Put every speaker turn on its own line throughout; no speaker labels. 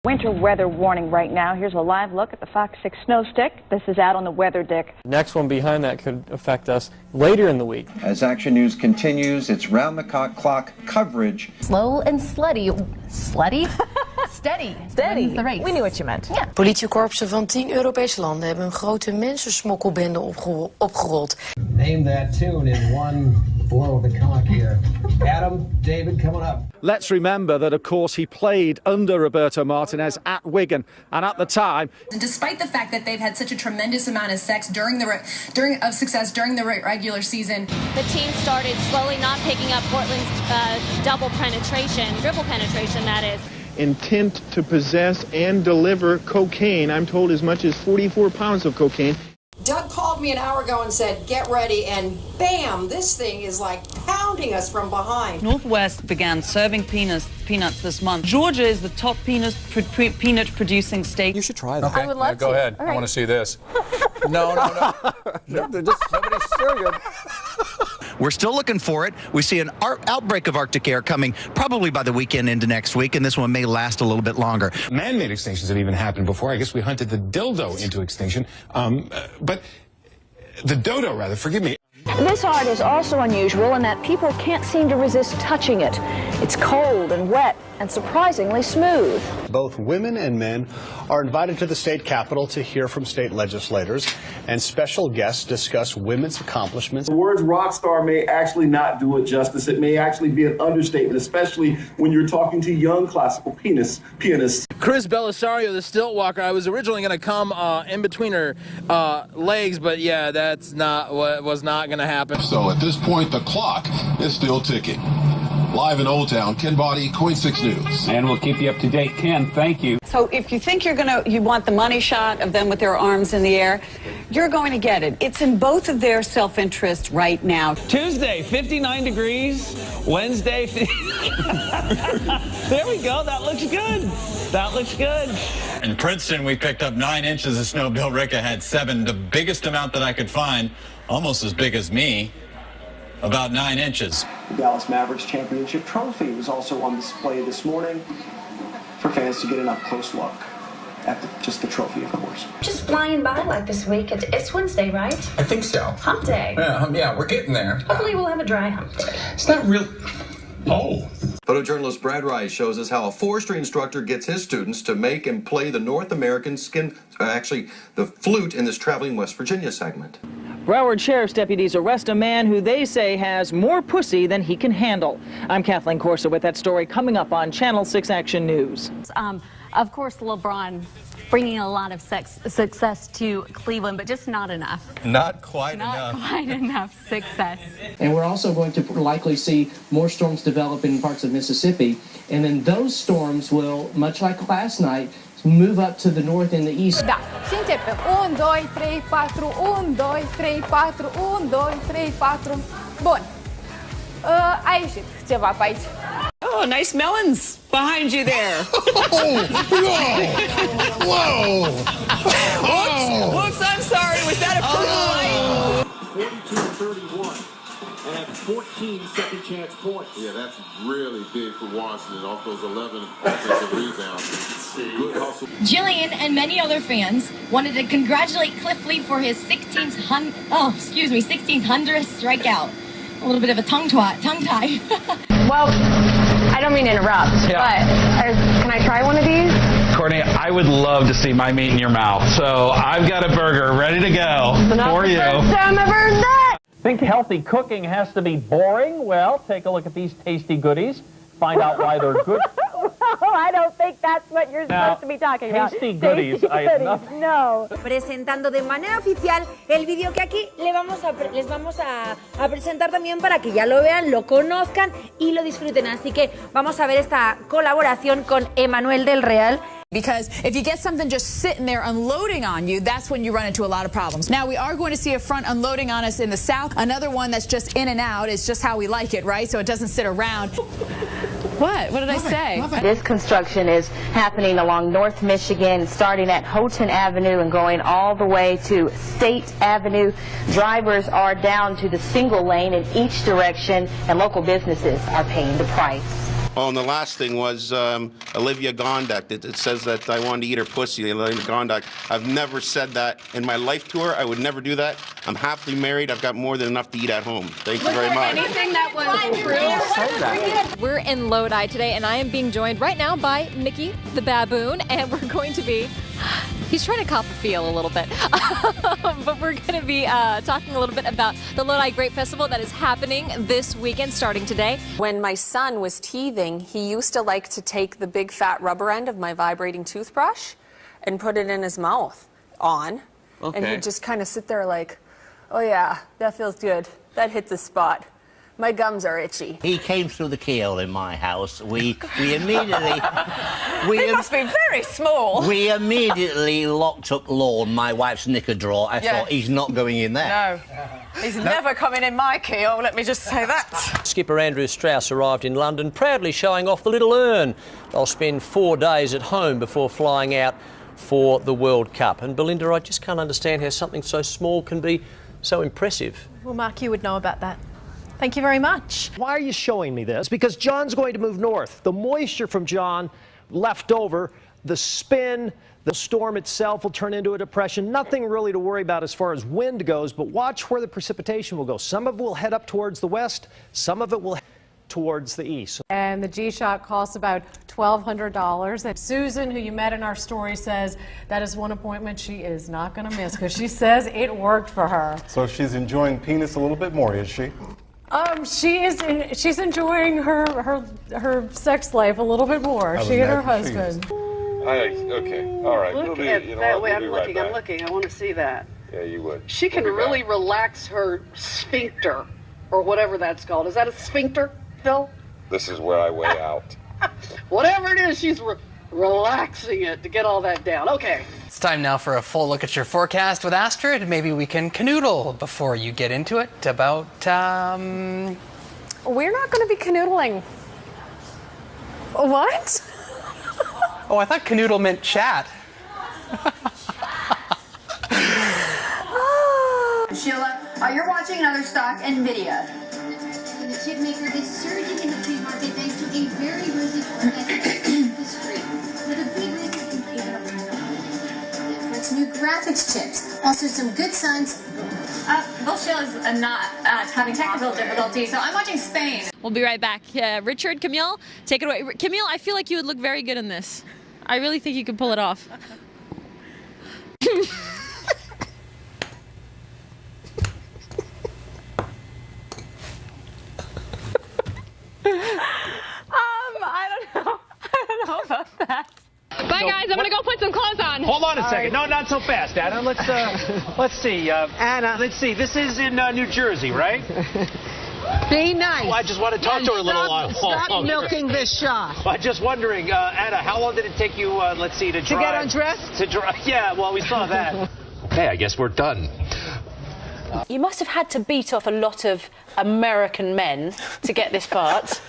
Winter weather warning right now. Here's a live look at the Fox 6 snow stick. This is out on the weather dick.
Next one behind that could affect us later in the week.
As Action News continues, it's round-the-clock coverage.
Slow and slutty. Slutty? Steady. Steady. The race.
We knew what you meant.
Yeah.
Politiekorpsen van 10 Europese landen hebben een grote mensensmokkelbende opgerold.
Name that tune in one blow of the cock here. Adam, David, coming up.
Let's remember that, of course, he played under Roberto Martinez at Wigan, and at the time.
And despite the fact that they've had such a tremendous amount of success during the regular season,
the team started slowly not picking up Portland's dribble penetration, that is.
Intent to possess and deliver cocaine. I'm told as much as 44 pounds of cocaine.
Doug called me an hour ago and said, get ready, and bam, this thing is like pounding us from behind.
Northwest began serving peanuts this month. Georgia is the top peanut producing state.
You should try that.
Okay. I would love to.
Go ahead.
Right.
I want to see this. No. Nobody's serious.
We're still looking for it. We see an outbreak of Arctic air coming probably by the weekend into next week, and this one may last a little bit longer.
Man-made extinctions have even happened before. I guess we hunted the dildo into extinction. But the dodo, rather, forgive me.
This art is also unusual in that people can't seem to resist touching it. It's cold and wet and surprisingly smooth.
Both women and men are invited to the state capitol to hear from state legislators, and special guests discuss women's accomplishments.
The words rock star may actually not do it justice. It may actually be an understatement, especially when you're talking to young classical pianists.
Chris Belisario, the stilt walker, I was originally going to come in between her legs, but yeah, that's not what was not going to happen.
So at this point, the clock is still ticking. Live in Old Town, Ken Boddy, Coin 6 News.
And we'll keep you up to date. Ken, thank you.
So if you think you want the money shot of them with their arms in the air, you're going to get it. It's in both of their self-interest right now.
Tuesday, 59 degrees. Wednesday, there we go. That looks good. That looks good.
In Princeton, we picked up 9 inches of snow. Bill Ricca had 7, the biggest amount that I could find, almost as big as me. About 9 inches.
The Dallas Mavericks championship trophy was also on display this morning for fans to get an up-close look at just the trophy, of course.
Just flying by like this week. It's Wednesday, right?
I think so.
Hump day.
Yeah, we're getting there.
Hopefully we'll have a dry hump day.
It's not real. Oh.
Photojournalist Brad Razi shows us how a forestry instructor gets his students to make and play the North American the flute in this Traveling West Virginia segment.
Broward Sheriff's deputies arrest a man who they say has more pussy than he can handle. I'm Kathleen Corsa with that story coming up on Channel 6 Action News.
Of course, LeBron bringing a lot of success to Cleveland, but just not enough.
Not quite enough.
Not quite enough success.
And we're also going to likely see more storms develop in parts of Mississippi. And then those storms will, much like last night, move up to the north and the east.
Da, și începem. 1, 2, 3, 4, 1, 2, 3, 4, 1, 2, 3, 4. Bun. A ieșit ceva pe aici.
Oh, nice melons behind you there.
Whoa!
Whoops, I'm sorry. Was that a purple light?
42-31. And 14 second chance points.
Yeah, that's really big for Washington off those 11 offensive rebounds. Good hustle.
Jillian and many other fans wanted to congratulate Cliff Lee for his 1600th strikeout. A little bit of a tongue tie.
Well, I don't mean to interrupt, but can I try one of these?
Courtney, I would love to see my meat in your mouth. So I've got a burger ready to go for you.
First time I've heard that.
Think healthy cooking has to be boring? Well, take a look at these tasty goodies. Find out why they're good.
Well, I don't think that's what you're supposed to be talking about.
Tasty goodies.
No.
Presentando de manera oficial el video que aquí les vamos a presentar también para que ya lo vean, lo conozcan y lo disfruten. Así que vamos a ver esta colaboración con Emanuel del Real.
Because if you get something just sitting there unloading on you, that's when you run into a lot of problems. Now, we are going to see a front unloading on us in the south. Another one that's just in and out is just how we like it, right? So it doesn't sit around. What? What did I say?
This construction is happening along North Michigan, starting at Houghton Avenue and going all the way to State Avenue. Drivers are down to the single lane in each direction, and local businesses are paying the price.
Oh, and the last thing was Olivia Gondak. It says that I wanted to eat her pussy, Olivia Gondak. I've never said that in my life to her. I would never do that. I'm happily married. I've got more than enough to eat at home. Thank you very much.
Anything that was true? We're in Lodi today, and I am being joined right now by Mickey the baboon, and we're going to be... He's trying to cop a feel a little bit. But we're going to be talking a little bit about the Lodi Grape Festival that is happening this weekend, starting today.
When my son was teething, he used to like to take the big fat rubber end of my vibrating toothbrush and put it in his mouth and he'd just kind of sit there like, oh yeah, that feels good. That hit the spot. My gums are itchy.
He came through the keyhole in my house. We immediately...
They must be very small.
We immediately locked up Lorne, my wife's knicker drawer. I thought, he's not going in there.
No, he's never coming in my keyhole, let me just say that.
Skipper Andrew Strauss arrived in London, proudly showing off the little urn. They'll spend 4 days at home before flying out for the World Cup. And Belinda, I just can't understand how something so small can be so impressive.
Well, Mark, you would know about that. Thank you very much.
Why are you showing me this? Because John's going to move north. The moisture from John left over, the spin, the storm itself will turn into a depression. Nothing really to worry about as far as wind goes, but watch where the precipitation will go. Some of it will head up towards the west, some of it will head towards the east.
And the G-Shock costs about $1,200. And Susan, who you met in our story, says that is one appointment she is not going to miss because she says it worked for her.
So she's enjoying penis a little bit more, is she?
She's enjoying her sex life a little bit more. She and her husband.
Okay, all right.
Look at that way I'm looking. I'm looking. I want to see that.
Yeah, you would.
She can really relax her sphincter, or whatever that's called. Is that a sphincter, Phil?
This is where I weigh out.
Whatever it is, she's relaxing it to get all that down. Okay.
It's time now for a full look at your forecast with Astrid. Maybe we can canoodle before you get into it about,
We're not going to be canoodling. What?
Oh, I thought canoodle meant chat.
Sheila, you're watching another stock NVIDIA. The chip maker is surging in the free market thanks to a very rosy forecast history. With a big race to complete for its new graphics chips. Also some good signs. Well, Sheila's not having technical difficulties, so I'm watching Spain.
We'll be right back. Richard, Camille, take it away. Camille, I feel like you would look very good in this. I really think you could pull it off. I don't know about that.
Bye, guys. I'm gonna go put some clothes on.
Hold on a second. No, not so fast, Anna. Let's see. Anna, let's see. This is in New Jersey, right?
Be nice.
Well, I just want to talk to her a little while.
Stop milking this shot.
I'm just wondering, Anna, how long did it take you, let's see, to drive?
To get undressed?
To drive. Yeah, well, we saw that. Okay, I guess we're done.
You must have had to beat off a lot of American men to get this part.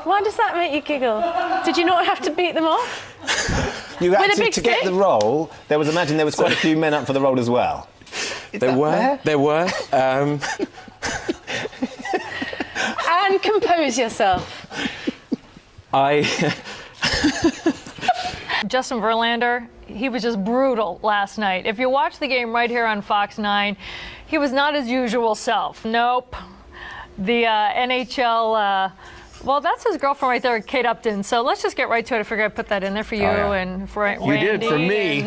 Why does that make you giggle? Did you not have to beat them off?
You had to get the role. Imagine there was quite a few men up for the role as well.
There were.
And compose yourself.
Justin Verlander, he was just brutal last night. If you watch the game right here on Fox 9, he was not his usual self. Nope. The NHL, well, that's his girlfriend right there, Kate Upton. So let's just get right to it. I figured I'd put that in there for you and for Randy.
You did, for me.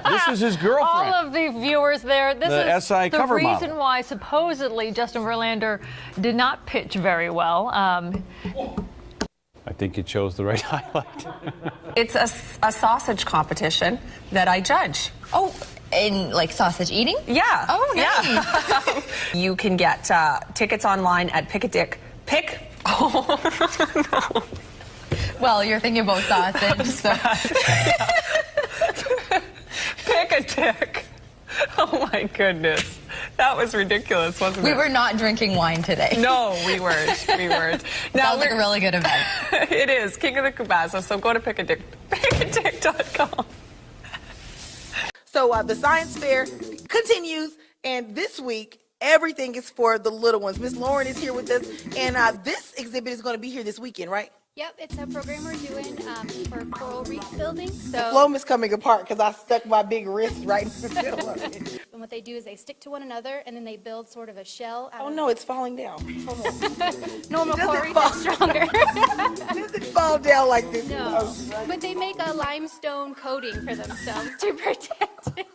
This is his girlfriend.
All of the viewers there. This
the
is
SI
the
cover
reason
model.
why supposedly Justin Verlander did not pitch very well.
I think you chose the right highlight.
It's a sausage competition that I judge.
Oh, in like sausage eating?
Yeah.
Oh, nice.
Yeah. You can get tickets online at
Well, you're thinking about sausage, so.
Pick-a-tick. Oh my goodness. That was ridiculous, wasn't it?
We were not drinking wine today.
No, we weren't. We weren't.
Sounds like a really good event.
It is. King of the Cabasa, so go to pickatick.com.
So the science fair continues, and this week
everything is for the little ones. Miss Lauren is here with us, and this exhibit is going to be here this weekend, right?
Yep, it's a program we're doing for coral reef building. So
the foam is coming apart because I stuck my big wrist right in the middle of it.
And what they do is they stick to one another, and then they build sort of a shell.
Oh no, it's falling down. Hold on.
Normal coral reef is stronger.
It doesn't fall down like this.
No, but they make a limestone coating for themselves to protect it.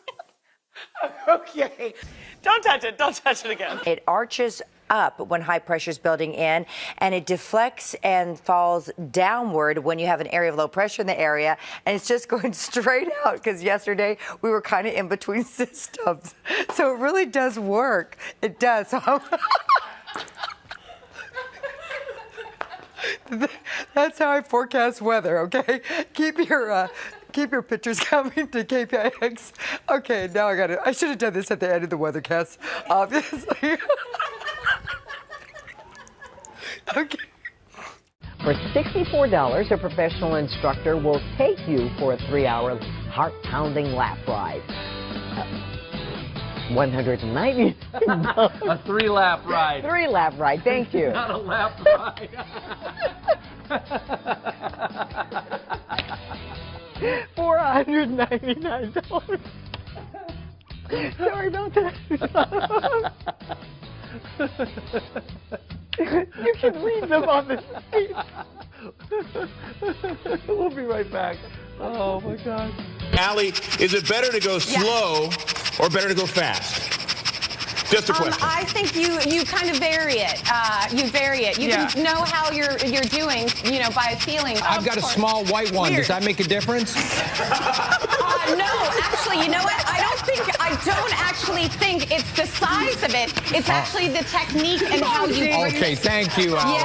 Okay.
Don't touch it. Don't touch it again.
It arches up when high pressure is building in, and it deflects and falls downward when you have an area of low pressure in the area, and it's just going straight out because yesterday we were kind of in between systems. So it really does work. It does. That's how I forecast weather, okay? Keep your pictures coming to KPIX. Okay, now I should have done this at the end of the weathercast, obviously. Okay.
For $64, a professional instructor will take you for a 3-hour heart-pounding lap ride. $190.
A 3-lap ride.
3-lap ride, thank you.
Not a lap ride.
$499. Sorry about that. You can read them on the street.
We'll be right back. Oh my God.
Allie, is it better to go slow or better to go fast? Just a question.
I think you kind of vary it. You vary it. You can know how you're doing, by feeling.
I've got a small white one. Does that make a difference?
No, actually, you know what? I don't actually think it's the size of it. It's actually the technique and how you.
Okay, thank you, Allie.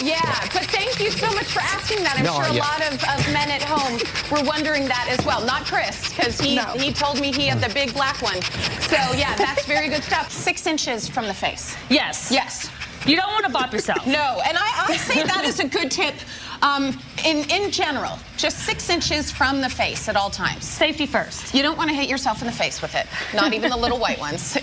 Yeah. But thank you so much for asking that. I'm sure a lot of men at home were wondering that as well. Not Chris, because he told me he had the big black one. So yeah, that's very good stuff. 6 inches from the face.
Yes.
Yes.
You don't want to bop yourself.
No, and I say that is a good tip in general. Just 6 inches from the face at all times.
Safety first.
You don't want to hit yourself in the face with it. Not even the little white ones.